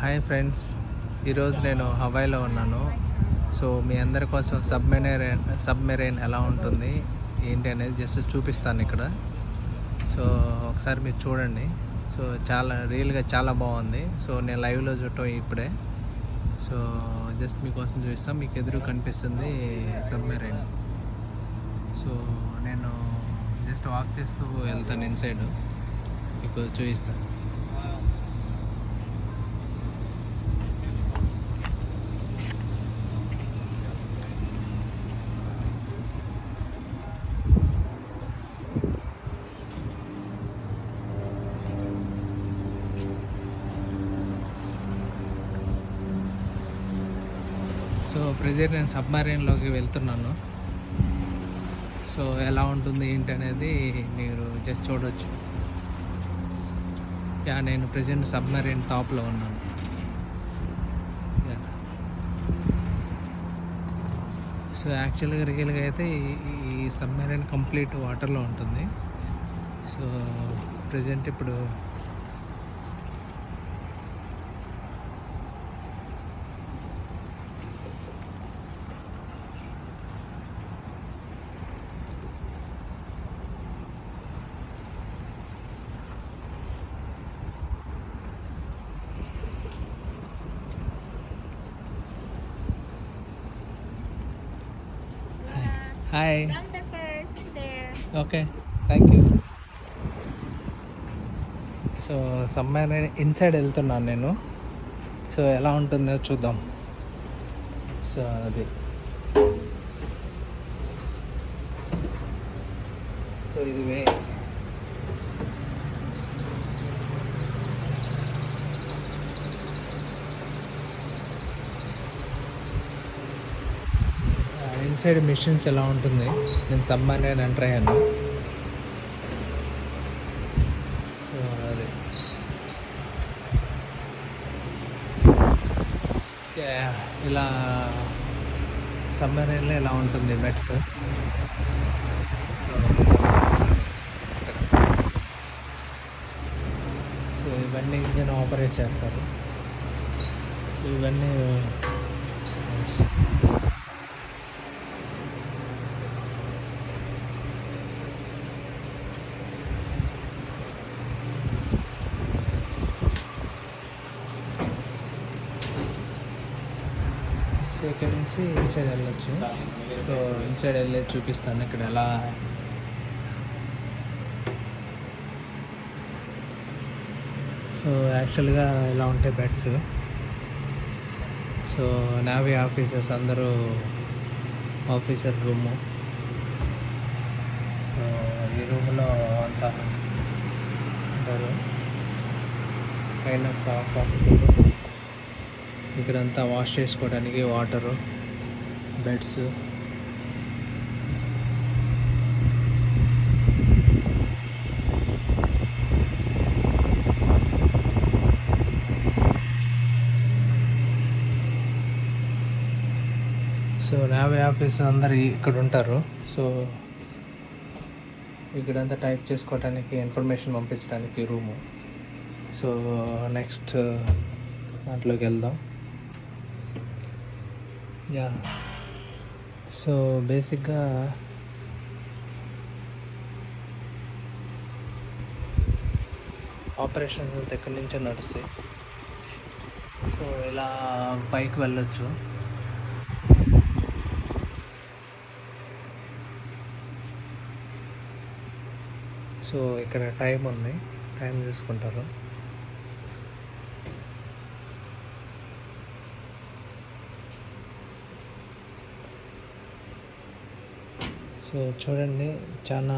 Hi friends, ఈరోజు నేను హవాయిలో ఉన్నాను. సో మీ అందరి కోసం సబ్మెరైన్ ఎలా ఉంటుంది ఏంటి అనేది జస్ట్ చూపిస్తాను ఇక్కడ. సో ఒకసారి మీరు చూడండి. సో చాలా రియల్గా చాలా బాగుంది. సో నేను లైవ్లో చూడటం ఇప్పుడే. సో జస్ట్ మీకోసం చూపిస్తాను. మీకు ఎదురు కనిపిస్తుంది సబ్మెరైన్. సో నేను జస్ట్ వాక్ చేస్తూ వెళ్తాను ఇన్సైడ్, మీకు చూపిస్తాను. సో ప్రెజెంట్ నేను సబ్మరీన్లోకి వెళ్తున్నాను. సో ఎలా ఉంటుంది ఏంటి అనేది మీరు జస్ట్ చూడవచ్చు. నేను ప్రెజెంట్ సబ్మరీన్ టాప్లో ఉన్నాను. సో యాక్చువల్గా రియల్గా అయితే ఈ సబ్మరీన్ కంప్లీట్ వాటర్లో ఉంటుంది. సో ప్రెజెంట్ ఇప్పుడు hi. Okay, thank you. So submarine inside వెళ్తున్నాను నేను. సో ఎలా ఉంటుందో చూద్దాం. సో అది సో ఇది ఇన్సైడ్ మిషన్స్ ఎలా ఉంటుంది. నేను సబ్మరీన్ ఎంటర్ అయ్యాను. సో అది ఇలా సబ్మరీన్లో ఎలా ఉంటుంది బెడ్స్. సో ఇవన్నీ ఇంజన్ ఆపరేట్ చేస్తారు. ఇవన్నీ ఇక్కడ నుంచి ఇన్సైడ్ వెళ్ళొచ్చు. సో ఇన్సైడ్ వెళ్ళి చూపిస్తాను ఇక్కడ ఎలా. సో యాక్చువల్గా ఇలా ఉంటాయి బెడ్స్. సో నేవీ ఆఫీసర్స్ అందరూ ఆఫీసర్ రూము. సో ఈ రూమ్లో అంతా ఉంటారు. Kind of coffee. ఇక్కడంతా వాష్ చేసుకోవడానికి water, beds. So navy office అందరు ఇక్కడ ఉంటారు. సో ఇక్కడంతా టైప్ చేసుకోవడానికి, ఇన్ఫర్మేషన్ పంపించడానికి రూము. సో నెక్స్ట్ దాంట్లోకి వెళ్దాం. సో బేసిక్గా ఆపరేషన్స్ అంతా ఎక్కడి నుంచో నడుస్తాయి. సో ఇలా పైకి వెళ్ళొచ్చు. సో ఇక్కడ టైం ఉంది, టైం చూసుకుంటారు. సో చూడండి, చాలా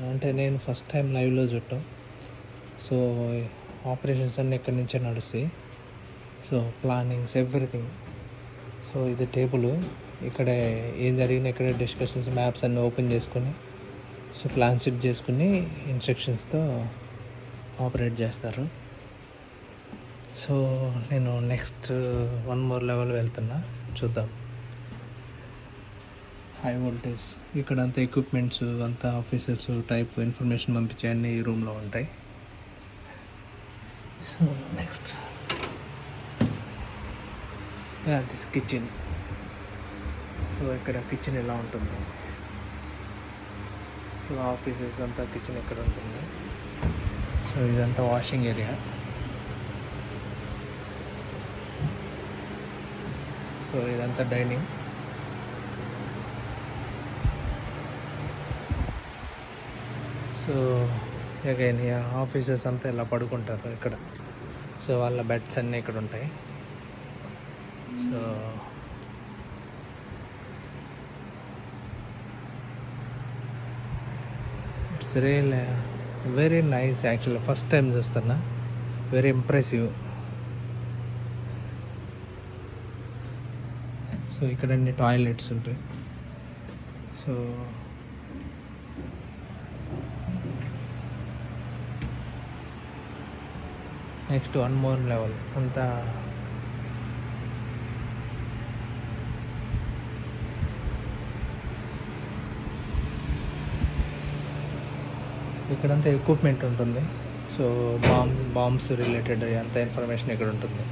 అంటే నేను ఫస్ట్ టైం లైవ్లో చూడటం. సో ఆపరేషన్స్ అన్నీ ఎక్కడి నుంచే నడుస్తాయి. So plannings everything. సో ఇది టేబుల్. ఇక్కడ ఏం జరిగినా ఇక్కడ డిస్కషన్స్, మ్యాప్స్ అన్నీ ఓపెన్ చేసుకొని సో ప్లాన్ సెట్ చేసుకుని ఇన్స్ట్రక్షన్స్తో ఆపరేట్ చేస్తారు. సో నేను నెక్స్ట్ 1 more లెవెల్ వెళ్తున్నా, చూద్దాం. హై వోల్టేజ్ ఇక్కడ అంతా ఎక్విప్మెంట్స్ అంతా ఆఫీసర్స్ టైప్ ఇన్ఫర్మేషన్ పంపించే అన్ని ఈ రూమ్లో ఉంటాయి. So next this kitchen. So ఇక్కడ కిచెన్ ఇలా ఉంటుంది. సో ఆఫీసెస్ అంతా కిచెన్ ఇక్కడ ఉంటుంది. సో ఇదంతా వాషింగ్ ఏరియా. సో ఇదంతా డైనింగ్. సో అగైన్ ఆఫీసెస్ అంతా ఇలా పడుకుంటారు ఇక్కడ. సో వాళ్ళ బెడ్స్ అన్నీ ఇక్కడ ఉంటాయి. So it's real very nice. Actually first time చూస్తున్నా. Very impressive. సో ఇక్కడ అన్ని టాయిలెట్స్ ఉంటాయి. సో నెక్స్ట్ 1 more లెవెల్ అంతా ఇక్కడంతా ఎక్విప్మెంట్ ఉంటుంది. సో బాంబ్స్ రిలేటెడ్ అంత ఇన్ఫర్మేషన్ ఇక్కడ ఉంటుంది.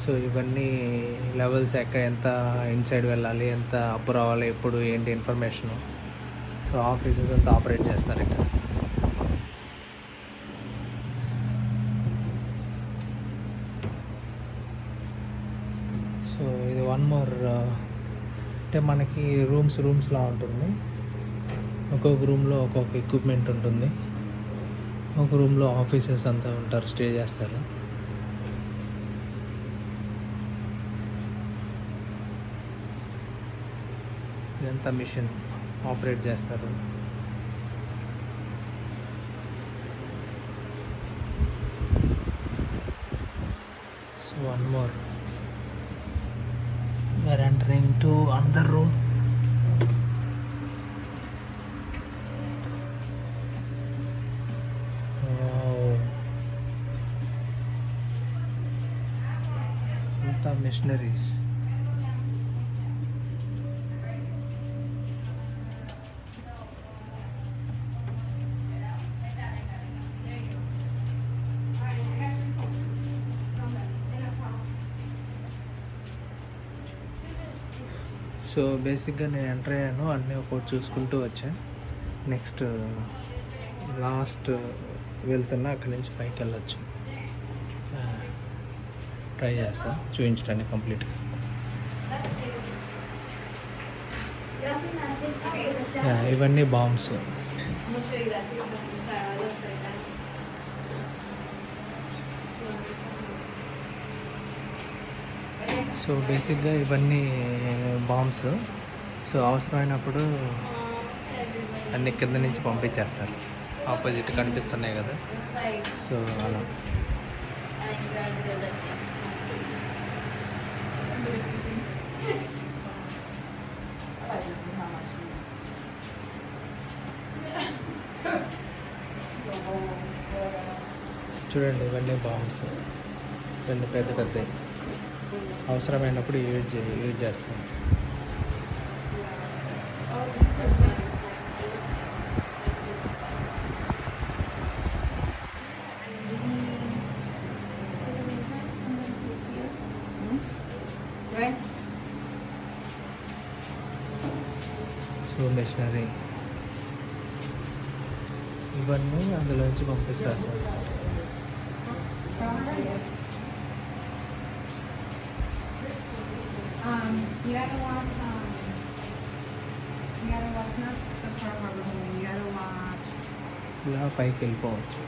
సో ఇవన్నీ లెవెల్స్ ఎంత ఇన్సైడ్ వెళ్ళాలి, ఎంత అప్ రావాలి, ఎప్పుడు ఏంటి ఇన్ఫర్మేషను. సో ఆఫీసెస్ అంతా ఆపరేట్ చేస్తారు ఇక్కడ. సో ఇది 1 more అంటే మనకి రూమ్స్లా ఉంటుంది. ఒక్కొక్క రూమ్లో ఒక్కొక్క ఎక్విప్మెంట్ ఉంటుంది. ఒక రూమ్లో ఆఫీసర్స్ అంతా ఉంటారు, స్టే చేస్తారు. ఇదంతా మిషన్ ఆపరేట్ చేస్తారు. So 1 more. We are entering to another room. Missionaries. So బేసిక్గా నేను ఎంటర్ అయ్యాను, అన్నీ ఒకటి చూసుకుంటూ వచ్చా. నెక్స్ట్ లాస్ట్ వెళ్తున్నా, అక్కడి నుంచి పైకి వెళ్ళొచ్చు. ట్రై చేస్తా చూపించడానికి కంప్లీట్గా. ఇవన్నీ బాంబ్స్. సో బేసిక్గా ఇవన్నీ బాంబ్స్. సో అవసరమైనప్పుడు అన్ని కింద నుంచి పంపించేస్తారు. ఆపోజిట్ కనిపిస్తున్నాయి కదా. సో అలా చూడండి, ఇవన్నీ బాంబ్స్. ఇవన్నీ పెద్ద పెద్దవి. అవసరమైనప్పుడు యూజ్ చేస్తాం. సో మిషనరీ ఇవన్నీ అందులోంచి పంపిస్తారు. You gotta watch, you gotta watch not the part where we're going, you gotta watch. ఇలా పైకి వెళ్ళిపోవచ్చు.